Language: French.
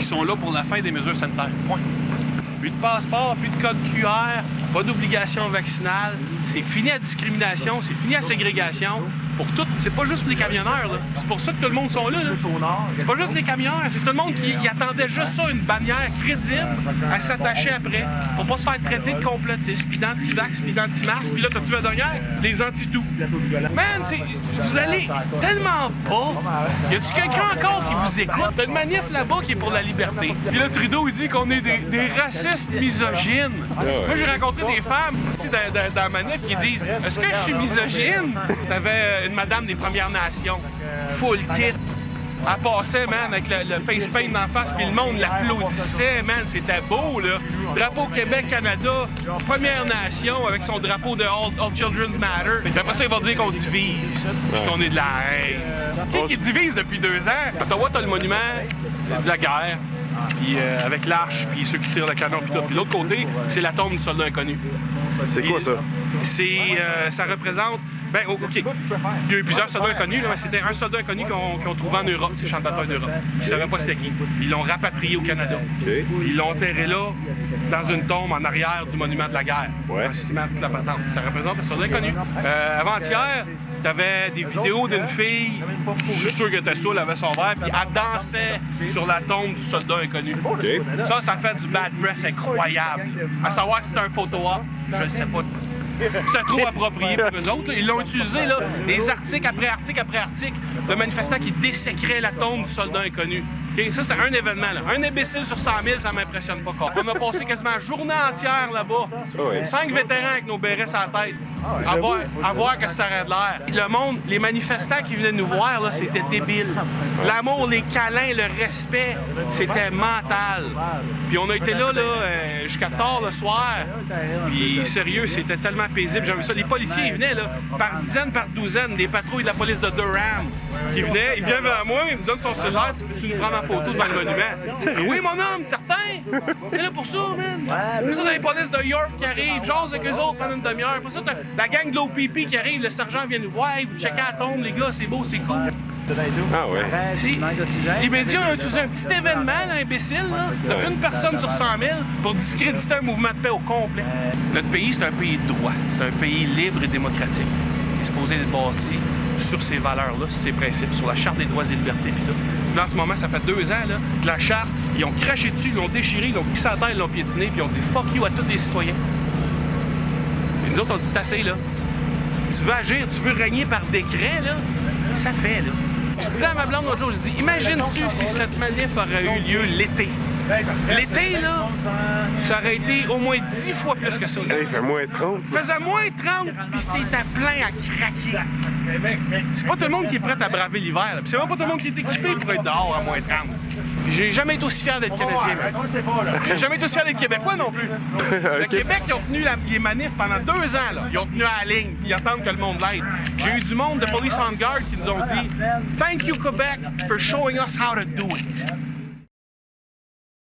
qui sont là pour la fin des mesures sanitaires. Point. Plus de passeport, plus de code QR, pas d'obligation vaccinale. C'est fini la discrimination, c'est fini la ségrégation. Pour tout, c'est pas juste les camionneurs, là. C'est pour ça que tout le monde sont là. C'est pas juste les camionneurs, c'est tout le monde qui attendait juste ça, une bannière crédible à s'attacher après, pour pas se faire traiter de complotiste, puis d'anti-vax, puis d'anti-mars, puis là, t'as-tu la dernière? Les anti-tout. Man, vous allez tellement bas. Y a-tu quelqu'un encore qui vous écoute? T'as une manif là-bas qui est pour la liberté. Puis là, Trudeau, il dit qu'on est des racistes misogynes. Moi, j'ai rencontré des femmes ici dans la manif qui disent « Est-ce que je suis misogyne? » T'avais une madame des Premières Nations, full kit. Elle passait, man, avec le face paint d'en face, puis le monde l'applaudissait, man, c'était beau, là. Drapeau Québec-Canada, Première Nation, avec son drapeau de All Children's Matter. Puis après ça, ils vont dire qu'on divise, puis qu'on est de la haine. Qui divise depuis 2 ans? À Ottawa, t'as le monument de la guerre, puis avec l'arche, puis ceux qui tirent le canon, puis tout. Puis l'autre côté, c'est la tombe du soldat inconnu. C'est quoi ça? Ça représente... Ben, OK. Il y a eu plusieurs soldats inconnus, là, mais c'était un soldat inconnu qu'ils ont trouvé en Europe, c'est le champ de bataille d'Europe. Ils ne savaient pas c'était qui. Ils l'ont rapatrié au Canada. Okay. Ils l'ont enterré là, dans une tombe en arrière du monument de la guerre. Ouais. Un ciment, toute la patente. Ça représente un soldat inconnu. Avant-hier, t'avais des vidéos d'une fille, je suis sûr que t'es saoul, elle avait son verre, puis elle dansait sur la tombe du soldat inconnu. Okay. Ça fait du bad press incroyable. À savoir si c'est un photo-op, je ne sais pas. C'est trop approprié pour eux autres. Là. Ils l'ont utilisé, là, les articles après article après article, le manifestant qui désécrait la tombe du soldat inconnu. Okay? Ça, c'était un événement. Là. Un imbécile sur 100 000, ça m'impressionne pas. On a passé quasiment une journée entière là-bas. Oui. 5 vétérans avec nos bérets sur la tête. À voir que ça aurait de l'air. Le monde, les manifestants qui venaient nous voir, là, c'était débile. L'amour, les câlins, le respect, c'était mental. Puis on a été là, jusqu'à tard le soir. Puis sérieux, c'était tellement paisible. J'avais ça. Les policiers, ils venaient, là, par dizaines, par douzaines, des patrouilles de la police de Durham qui venaient. Ils viennent vers moi, ils me donnent son cellulaire. Tu nous prendre en photo devant le monument? Oui, mon homme, certain. C'est là pour ça, man. Après ça, t'as les polices de York qui arrivent, j'ose avec eux autres pendant une demi-heure. Après ça, t'as la gang de l'OPP qui arrive, le sergent vient nous voir. Hey, vous checkez la tombe, les gars, c'est beau, c'est cool. Ah ouais. Les médias ont utilisé un petit événement, là, imbécile, là, de 1 personne sur 100 000 pour discréditer un mouvement de paix au complet. Notre pays, c'est un pays de droit. C'est un pays libre et démocratique. Il est supposé être basé sur ces valeurs-là, sur ces principes, sur la Charte des droits et libertés, puis tout. Puis là, en ce moment, ça fait 2 ans là, que la Charte, ils ont craché dessus, ils l'ont déchiré, ils l'ont pris sa terre, ils l'ont piétiné, puis ils ont dit « fuck you » à tous les citoyens. Puis nous autres, on dit « c'est assez, là. Tu veux agir, tu veux régner par décret, là, ça fait, là. » Je disais à ma blonde l'autre jour, je dis, imagine-tu si cette manif aurait eu lieu l'été. L'été, là, ça aurait été au moins 10 fois plus que ça. Là. Il fait moins 30. Il faisait moins 30, puis c'était plein à craquer. C'est pas tout le monde qui est prêt à braver l'hiver. Puis c'est même pas tout le monde qui est équipé pour être dehors à moins 30. Puis j'ai jamais été aussi fier d'être Canadien. J'ai jamais été aussi fier d'être Québécois non plus. Le Québec, ils ont tenu les manifs pendant 2 ans. Là. Ils ont tenu à la ligne, puis ils attendent que le monde l'aide. J'ai eu du monde de Police on Guard qui nous ont dit « Thank you, Québec, for showing us how to do it. »